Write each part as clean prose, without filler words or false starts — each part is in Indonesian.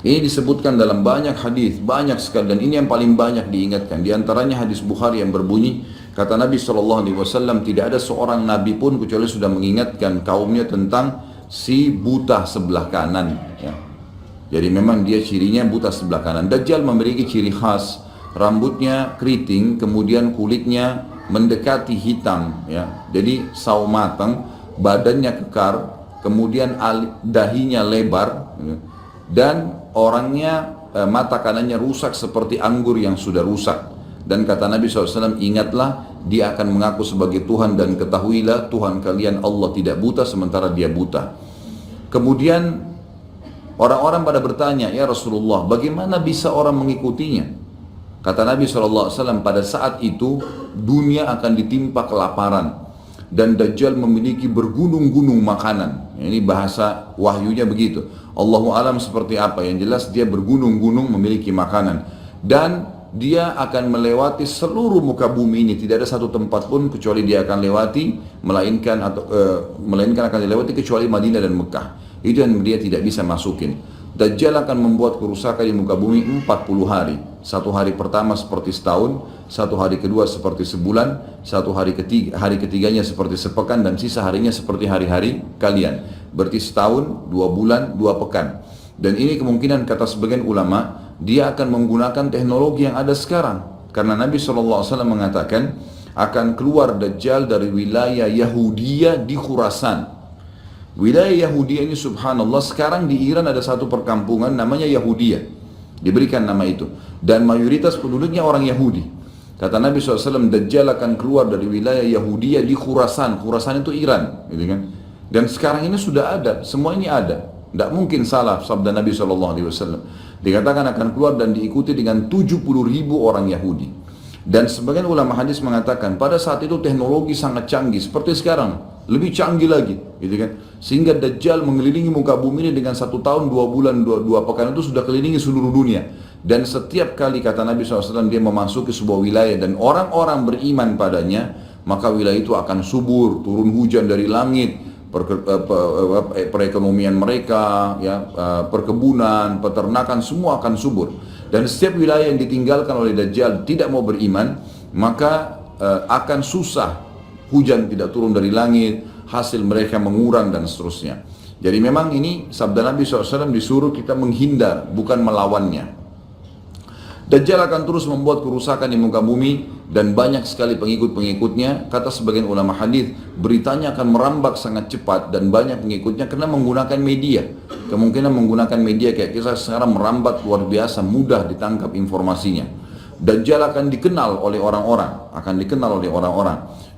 Ini disebutkan dalam banyak hadis, banyak sekali, dan ini yang paling banyak diingatkan. Di antaranya hadis Bukhari yang berbunyi, kata Nabi SAW, tidak ada seorang nabi pun kecuali sudah mengingatkan kaumnya tentang si buta sebelah kanan. Ya. Jadi memang dia cirinya buta sebelah kanan. Dajjal memiliki ciri khas, rambutnya keriting, kemudian kulitnya mendekati hitam. Ya. Jadi sawo matang, badannya kekar, kemudian dahinya lebar, ya. Dan orangnya mata kanannya rusak seperti anggur yang sudah rusak. Dan kata Nabi SAW, ingatlah dia akan mengaku sebagai Tuhan, dan ketahuilah Tuhan kalian Allah tidak buta sementara dia buta. Kemudian orang-orang pada bertanya, ya Rasulullah, bagaimana bisa orang mengikutinya? Kata Nabi SAW, pada saat itu dunia akan ditimpa kelaparan dan Dajjal memiliki bergunung-gunung makanan. Ini bahasa wahyunya begitu. Allahu alam seperti apa, yang jelas dia bergunung-gunung memiliki makanan, dan dia akan melewati seluruh muka bumi ini, tidak ada satu tempat pun kecuali dia akan lewati, melainkan akan dilewati kecuali Madinah dan Mekah. Itu yang dia tidak bisa masukin. Dajjal akan membuat kerusakan di muka bumi 40 hari. Satu hari pertama seperti setahun, satu hari kedua seperti sebulan, satu hari ketiganya seperti sepekan, dan sisa harinya seperti hari-hari kalian. Berarti setahun, 2 bulan, 2 pekan. Dan ini kemungkinan kata sebagian ulama, dia akan menggunakan teknologi yang ada sekarang. Karena Nabi SAW mengatakan, akan keluar Dajjal dari wilayah Yahudiyah di Khurasan. Wilayah Yahudi ini subhanallah, sekarang di Iran ada satu perkampungan namanya Yahudiyah, diberikan nama itu, dan mayoritas penduduknya orang Yahudi. Kata Nabi SAW, Dajjal akan keluar dari wilayah Yahudiyah di Khurasan. Khurasan itu Iran, gitu kan? Dan sekarang ini sudah ada, semua ini ada. Tidak mungkin salah sabda Nabi SAW. Dikatakan akan keluar dan diikuti dengan 70.000 orang Yahudi. Dan sebagian ulama hadis mengatakan pada saat itu teknologi sangat canggih seperti sekarang, lebih canggih lagi, gitu kan? Sehingga Dajjal mengelilingi muka bumi ini dengan 1 tahun, 2 bulan, 2 pekan itu sudah kelilingi seluruh dunia. Dan setiap kali kata Nabi SAW dia memasuki sebuah wilayah dan orang-orang beriman padanya, maka wilayah itu akan subur, turun hujan dari langit, perekonomian mereka, ya, perkebunan, peternakan, semua akan subur. Dan setiap wilayah yang ditinggalkan oleh Dajjal tidak mau beriman, maka akan susah, hujan tidak turun dari langit, hasil mereka mengurang dan seterusnya. Jadi memang ini sabda Nabi SAW, disuruh kita menghindar, bukan melawannya. Dajjal akan terus membuat kerusakan di muka bumi dan banyak sekali pengikut-pengikutnya. Kata sebagian ulama hadis, beritanya akan merambak sangat cepat dan banyak pengikutnya karena menggunakan media. Kemungkinan menggunakan media kayak kita sekarang merambat luar biasa, mudah ditangkap informasinya. Dajjal akan dikenal oleh orang-orang,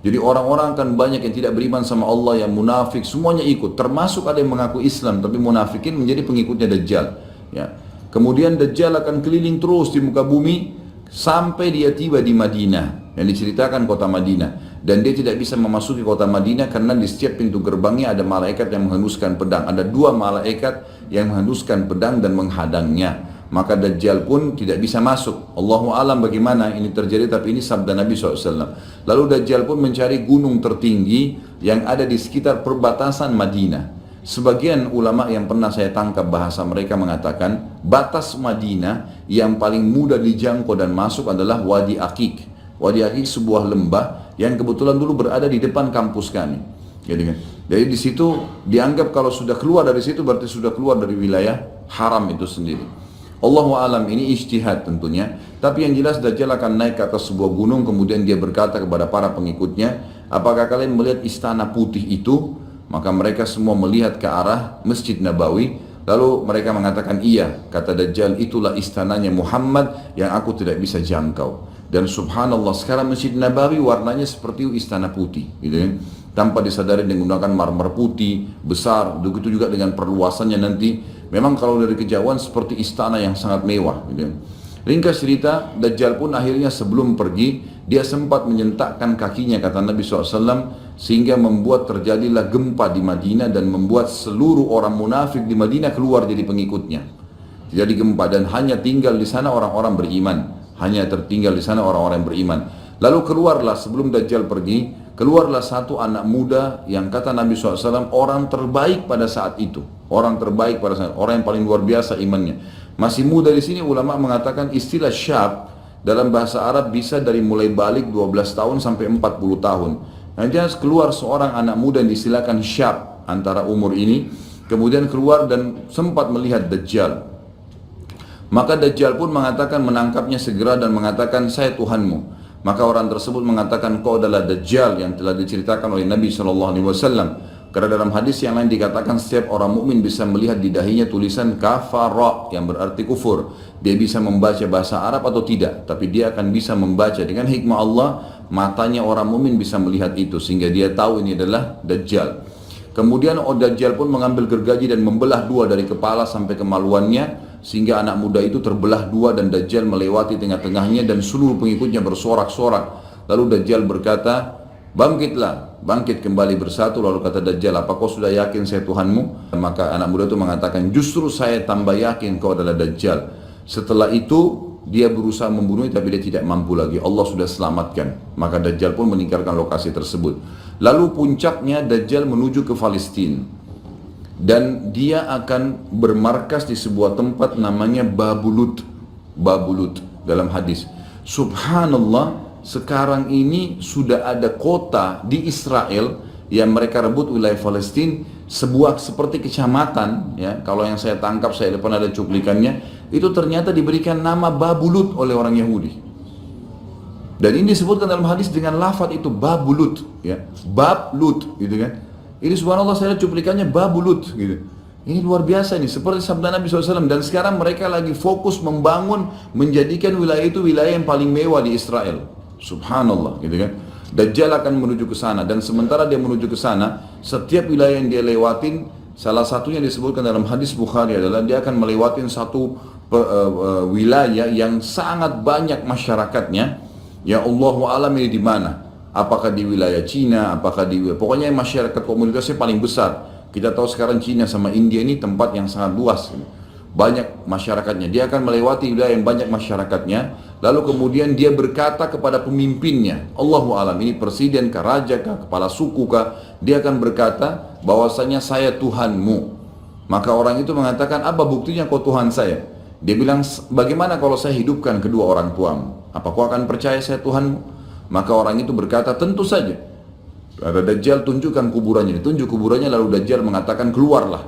Jadi orang-orang akan banyak yang tidak beriman sama Allah, yang munafik, semuanya ikut. Termasuk ada yang mengaku Islam tapi munafikin menjadi pengikutnya Dajjal. Ya. Kemudian Dajjal akan keliling terus di muka bumi sampai dia tiba di Madinah, yang diceritakan kota Madinah. Dan dia tidak bisa memasuki kota Madinah karena di setiap pintu gerbangnya ada malaikat yang menghunuskan pedang. Ada 2 malaikat yang menghunuskan pedang dan menghadangnya. Maka Dajjal pun tidak bisa masuk. Allahu alam bagaimana ini terjadi, tapi ini sabda Nabi SAW. Lalu Dajjal pun mencari gunung tertinggi yang ada di sekitar perbatasan Madinah. Sebagian ulama yang pernah saya tangkap bahasa mereka mengatakan batas Madinah yang paling mudah dijangkau dan masuk adalah Wadi Aqiq. Wadi Aqiq sebuah lembah yang kebetulan dulu berada di depan kampus kami. Jadi di situ dianggap kalau sudah keluar dari situ berarti sudah keluar dari wilayah haram itu sendiri. Allahu alam, ini ijtihad tentunya. Tapi yang jelas Dajjal akan naik ke atas sebuah gunung, kemudian dia berkata kepada para pengikutnya, apakah kalian melihat istana putih itu? Maka mereka semua melihat ke arah Masjid Nabawi. Lalu mereka mengatakan iya. Kata Dajjal, itulah istananya Muhammad yang aku tidak bisa jangkau. Dan subhanallah, sekarang Masjid Nabawi warnanya seperti istana putih, gitu kan? Tanpa disadari dengan menggunakan marmer putih besar. Begitu juga dengan perluasannya nanti. Memang kalau dari kejauhan seperti istana yang sangat mewah, gitu kan? Ringkas cerita, Dajjal pun akhirnya sebelum pergi, dia sempat menyentakkan kakinya, kata Nabi SAW, sehingga membuat terjadilah gempa di Madinah dan membuat seluruh orang munafik di Madinah keluar jadi pengikutnya. Jadi gempa dan hanya tinggal di sana orang-orang beriman. Hanya tertinggal di sana orang-orang beriman. Lalu keluarlah sebelum Dajjal pergi, keluarlah satu anak muda yang kata Nabi SAW orang terbaik pada saat itu. orang terbaik pada saat, orang yang paling luar biasa imannya. Masih muda di sini ulama mengatakan istilah syab dalam bahasa Arab bisa dari mulai balik 12 tahun sampai 40 tahun. Nanti keluar seorang anak muda yang diistilahkan syab antara umur ini, kemudian keluar dan sempat melihat Dajjal. Maka Dajjal pun mengatakan menangkapnya segera dan mengatakan saya Tuhanmu. Maka orang tersebut mengatakan kau adalah Dajjal yang telah diceritakan oleh Nabi SAW. Karena dalam hadis yang lain dikatakan setiap orang mukmin bisa melihat di dahinya tulisan kafara yang berarti kufur. Dia bisa membaca bahasa Arab atau tidak, tapi dia akan bisa membaca dengan hikmah Allah. Matanya orang mukmin bisa melihat itu sehingga dia tahu ini adalah Dajjal. Kemudian Dajjal pun mengambil gergaji dan membelah dua dari kepala sampai kemaluannya sehingga anak muda itu terbelah dua dan Dajjal melewati tengah-tengahnya dan seluruh pengikutnya bersorak-sorak. Lalu Dajjal berkata, bangkitlah, bangkit kembali bersatu. Lalu kata Dajjal, apa kau sudah yakin saya Tuhanmu? Maka anak muda itu mengatakan, justru saya tambah yakin kau adalah Dajjal. Setelah itu dia berusaha membunuhnya tapi dia tidak mampu lagi. Allah sudah selamatkan. Maka Dajjal pun meninggalkan lokasi tersebut. Lalu puncaknya Dajjal menuju ke Palestina. Dan dia akan bermarkas di sebuah tempat namanya Babulut. Babulut dalam hadis. Subhanallah, sekarang ini sudah ada kota di Israel yang mereka rebut wilayah Palestina, sebuah seperti kecamatan, ya. Kalau yang saya tangkap, saya pernah ada cuplikannya, itu ternyata diberikan nama Babulut oleh orang Yahudi. Dan ini disebutkan dalam hadis dengan lafaz itu Babulut, ya. Bablut, gitu kan. Ini subhanallah saya lihat cuplikannya Babulut, gitu. Ini luar biasa ini, seperti sabda Nabi SAW. Dan sekarang mereka lagi fokus membangun, menjadikan wilayah itu wilayah yang paling mewah di Israel. Subhanallah, gitu kan. Dajjal akan menuju ke sana dan sementara dia menuju ke sana, setiap wilayah yang dia lewatin, salah satunya disebutkan dalam hadis Bukhari adalah dia akan melewatin satu wilayah yang sangat banyak masyarakatnya. Ya Allahu alam ini di mana? Apakah di wilayah Cina, apakah di pokoknya masyarakat komunitasnya paling besar. Kita tahu sekarang Cina sama India ini tempat yang sangat luas. Banyak masyarakatnya. Dia akan melewati wilayah yang banyak masyarakatnya. Lalu kemudian dia berkata kepada pemimpinnya, Allahu alam, ini presiden kah, raja kah, kepala suku kah, dia akan berkata bahwasanya saya Tuhanmu. Maka orang itu mengatakan, apa buktinya kau Tuhan saya? Dia bilang, bagaimana kalau saya hidupkan kedua orang tuamu? Apa kau akan percaya saya Tuhanmu? Maka orang itu berkata, tentu saja. Ada Dajjal, tunjukkan kuburannya. Ditunjuk kuburannya, lalu Dajjal mengatakan, keluarlah.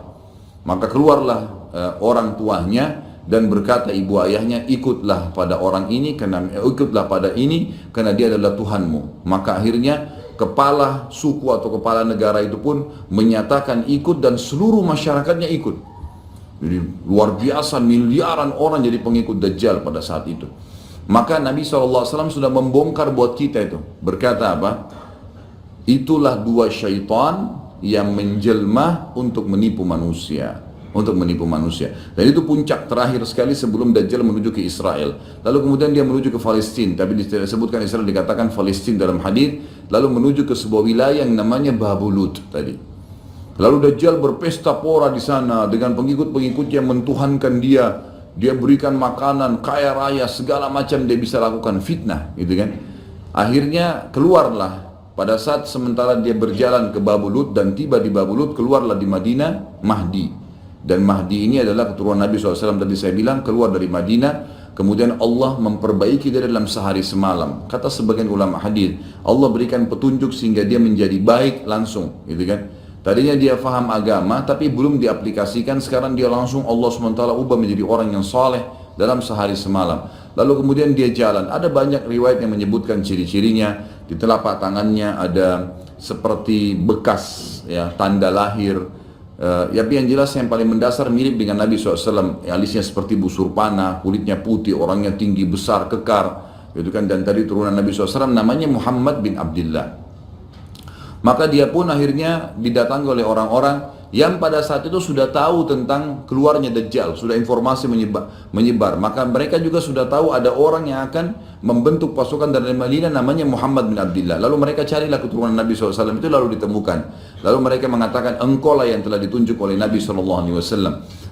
Maka keluarlah orang tuanya dan berkata ibu ayahnya, ikutlah pada orang ini karena ikutlah pada ini karena dia adalah Tuhanmu. Maka akhirnya kepala suku atau kepala negara itu pun menyatakan ikut dan seluruh masyarakatnya ikut. Jadi luar biasa, miliaran orang jadi pengikut Dajjal pada saat itu. Maka Nabi SAW sudah membongkar buat kita itu. Berkata apa? Itulah dua syaitan yang menjelma untuk menipu manusia. Untuk menipu manusia. Dan itu puncak terakhir sekali sebelum Dajjal menuju ke Israel. Lalu kemudian dia menuju ke Palestina. Tapi disebutkan Israel dikatakan Palestina dalam hadis. Lalu menuju ke sebuah wilayah yang namanya Babulut tadi. Lalu Dajjal berpesta pora di sana dengan pengikut-pengikutnya yang mentuhankan dia. Dia berikan makanan, kaya raya, segala macam dia bisa lakukan, fitnah, gitu kan. Akhirnya keluarlah pada saat sementara dia berjalan ke Babulut dan tiba di Babulut, keluarlah di Madinah Mahdi. Dan Mahdi ini adalah keturunan Nabi SAW tadi saya bilang, keluar dari Madinah. Kemudian Allah memperbaiki dia dalam sehari semalam. Kata sebagian ulama hadis, Allah berikan petunjuk sehingga dia menjadi baik langsung, gitu kan. Tadinya dia faham agama tapi belum diaplikasikan, sekarang dia langsung Allah SWT ubah menjadi orang yang saleh dalam sehari semalam. Lalu kemudian dia jalan. Ada banyak riwayat yang menyebutkan ciri-cirinya. Di telapak tangannya ada seperti bekas, ya, tanda lahir. Ya, yang jelas yang paling mendasar mirip dengan Nabi SAW. Alisnya seperti busur panah, kulitnya putih, orangnya tinggi, besar, kekar, gitu kan. Dan tadi turunan Nabi SAW namanya Muhammad bin Abdullah. Maka dia pun akhirnya didatangi oleh orang-orang yang pada saat itu sudah tahu tentang keluarnya Dajjal, sudah informasi menyebar. Maka mereka juga sudah tahu ada orang yang akan membentuk pasukan dari Madinah namanya Muhammad bin Abdullah. Lalu mereka carilah keturunan Nabi SAW itu lalu ditemukan. Lalu mereka mengatakan, engkau lah yang telah ditunjuk oleh Nabi SAW.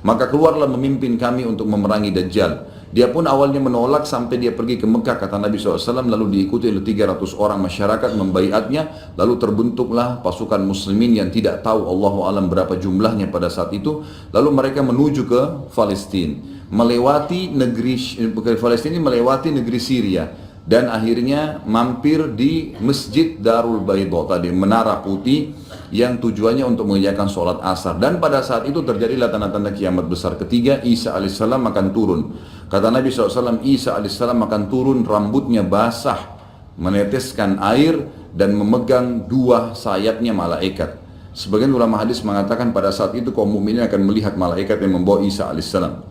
Maka keluarlah memimpin kami untuk memerangi Dajjal. Dia pun awalnya menolak sampai dia pergi ke Mekah, kata Nabi SAW, lalu diikuti oleh 300 orang masyarakat membaiatnya, lalu terbentuklah pasukan muslimin yang tidak tahu Allahu alam berapa jumlahnya pada saat itu, lalu mereka menuju ke Palestina, melewati negeri Palestina, melewati negeri Syria, dan akhirnya mampir di Masjid Darul Baydha tadi, Menara Putih, yang tujuannya untuk mengerjakan sholat asar. Dan pada saat itu terjadilah tanda-tanda kiamat besar ketiga. Isa alaihissalam akan turun. Kata Nabi SAW, Isa alaihissalam akan turun, rambutnya basah, meneteskan air, dan memegang dua sayapnya malaikat. Sebagian ulama hadis mengatakan pada saat itu kaum mukminin akan melihat malaikat yang membawa Isa alaihissalam.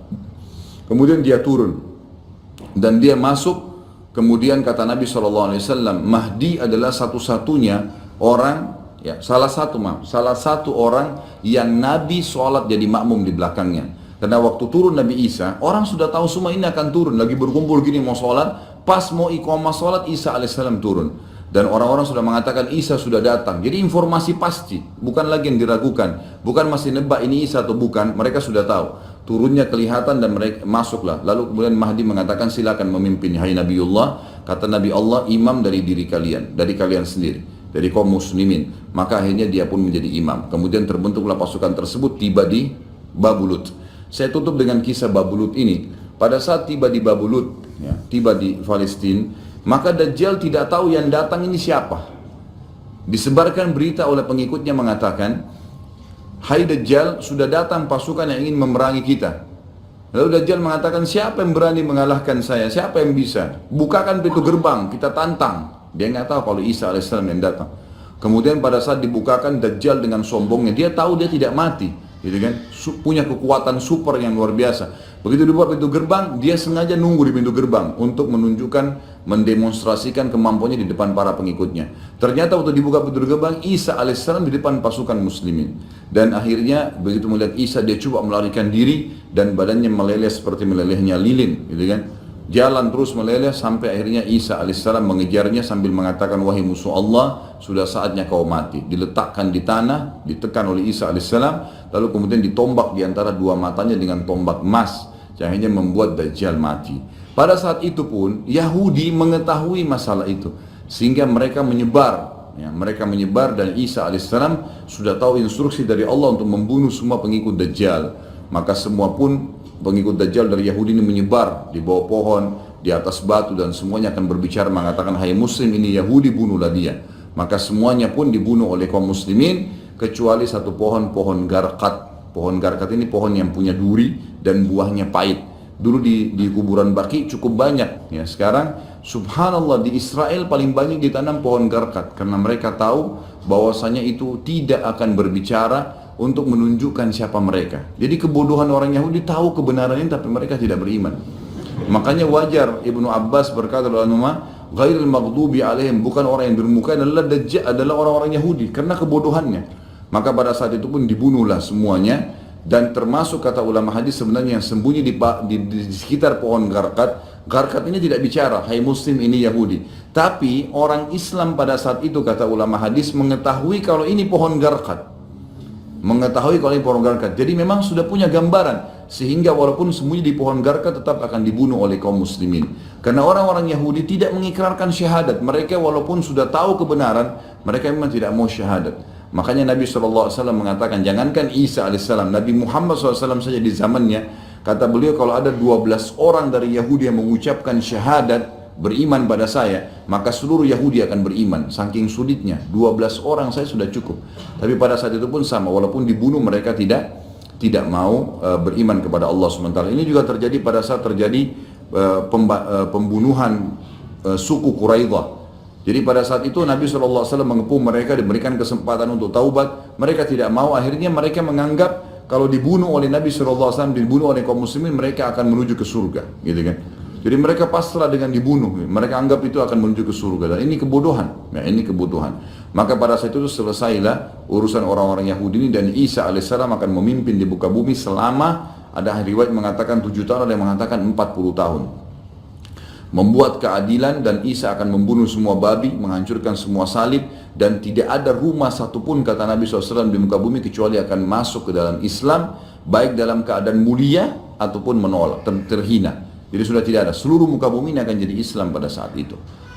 Kemudian dia turun dan dia masuk. Kemudian kata Nabi SAW, Mahdi adalah satu-satunya orang, ya, salah satu orang yang Nabi sholat jadi makmum di belakangnya. Karena waktu turun Nabi Isa, orang sudah tahu semua ini akan turun, lagi berkumpul gini mau sholat, pas mau iqamah sholat, Isa alaihissalam turun. Dan orang-orang sudah mengatakan Isa sudah datang. Jadi informasi pasti, bukan lagi yang diragukan, bukan masih nebak ini Isa atau bukan, mereka sudah tahu. Turunnya kelihatan dan mereka masuklah. Lalu kemudian Mahdi mengatakan, silakan memimpin, hai Nabiullah. Kata Nabi Allah, imam dari diri kalian, dari kalian sendiri, dari kaum muslimin. Maka akhirnya dia pun menjadi imam. Kemudian terbentuklah pasukan tersebut, tiba di Babulut. Saya tutup dengan kisah Babulut ini. Pada saat tiba di Babulut, ya, tiba di Palestina, maka Dajjal tidak tahu yang datang ini siapa. Disebarkan berita oleh pengikutnya mengatakan, hai Dajjal, sudah datang pasukan yang ingin memerangi kita. Lalu Dajjal mengatakan, siapa yang berani mengalahkan saya? Siapa yang bisa? Bukakan pintu gerbang, kita tantang. Dia nggak tahu kalau Isa alaihissalam yang datang. Kemudian pada saat dibukakan, Dajjal dengan sombongnya, dia tahu dia tidak mati, gitu kan? Punya kekuatan super yang luar biasa. Begitu dibuka pintu gerbang, dia sengaja nunggu di pintu gerbang untuk menunjukkan, mendemonstrasikan kemampuannya di depan para pengikutnya. Ternyata waktu dibuka pintu gerbang, Isa alaihissalam di depan pasukan muslimin. Dan akhirnya begitu melihat Isa, dia coba melarikan diri dan badannya meleleh seperti melelehnya lilin, gitu kan? Jalan terus meleleh sampai akhirnya Isa alaihissalam mengejarnya sambil mengatakan, wahai musuh Allah, sudah saatnya kau mati. Diletakkan di tanah, ditekan oleh Isa alaihissalam, lalu kemudian ditombak di antara dua matanya dengan tombak emas, yang hanya membuat Dajjal mati. Pada saat itu pun Yahudi mengetahui masalah itu, sehingga mereka menyebar, ya, mereka menyebar, dan Isa alaihissalam sudah tahu instruksi dari Allah untuk membunuh semua pengikut Dajjal. Maka semua pun pengikut Dajjal dari Yahudi ini menyebar di bawah pohon, di atas batu, dan semuanya akan berbicara mengatakan, hai muslim, ini Yahudi, bunuhlah dia. Maka semuanya pun dibunuh oleh kaum muslimin, kecuali satu pohon, pohon garkat. Pohon garkat ini pohon yang punya duri dan buahnya pahit. Dulu di kuburan Baqi cukup banyak, ya. Sekarang subhanallah di Israel paling banyak ditanam pohon garkat, karena mereka tahu bahwasanya itu tidak akan berbicara untuk menunjukkan siapa mereka. Jadi kebodohan orang Yahudi, tahu kebenaran ini tapi mereka tidak beriman. Makanya wajar Ibnu Abbas berkata dalam nama ghairil maghdubi alaihim, bukan orang yang bermuka adalah Dajjal, adalah orang-orang Yahudi karena kebodohannya. Maka pada saat itu pun dibunuhlah semuanya. Dan termasuk kata ulama hadis sebenarnya yang sembunyi di sekitar pohon garkat. Garkat ini tidak bicara, hai muslim, ini Yahudi. Tapi orang Islam pada saat itu kata ulama hadis mengetahui kalau ini pohon garkat. Mengetahui kalau ini pohon garkat. Jadi memang sudah punya gambaran, sehingga walaupun sembunyi di pohon garkat tetap akan dibunuh oleh kaum muslimin. Karena orang-orang Yahudi tidak mengikrarkan syahadat. Mereka walaupun sudah tahu kebenaran, mereka memang tidak mau syahadat. Makanya Nabi SAW mengatakan, jangankan Isa alaihissalam, Nabi Muhammad SAW saja di zamannya, kata beliau, kalau ada 12 orang dari Yahudi yang mengucapkan syahadat, beriman pada saya, maka seluruh Yahudi akan beriman. Saking sulitnya, 12 orang saya sudah cukup. Tapi pada saat itu pun sama, walaupun dibunuh mereka tidak mau beriman kepada Allah SWT. Ini juga terjadi pada saat terjadi pembunuhan suku Quraidah. Jadi pada saat itu Nabi SAW mengepung mereka, diberikan kesempatan untuk taubat. Mereka tidak mau, akhirnya mereka menganggap kalau dibunuh oleh Nabi SAW, dibunuh oleh kaum muslimin, mereka akan menuju ke surga, gitu kan. Jadi mereka pasrah dengan dibunuh, mereka anggap itu akan menuju ke surga. Dan ini kebodohan, ya, ini kebodohan. Maka pada saat itu selesailah urusan orang-orang Yahudi ini, dan Isa alaihissalam akan memimpin di muka bumi selama, ada riwayat mengatakan 7 tahun, ada yang mengatakan 40 tahun. Membuat keadilan, dan Isa akan membunuh semua babi, menghancurkan semua salib, dan tidak ada rumah satupun kata Nabi SAW di muka bumi kecuali akan masuk ke dalam Islam, baik dalam keadaan mulia ataupun menolak, terhina. Jadi sudah tidak ada. Seluruh muka bumi ini akan jadi Islam pada saat itu.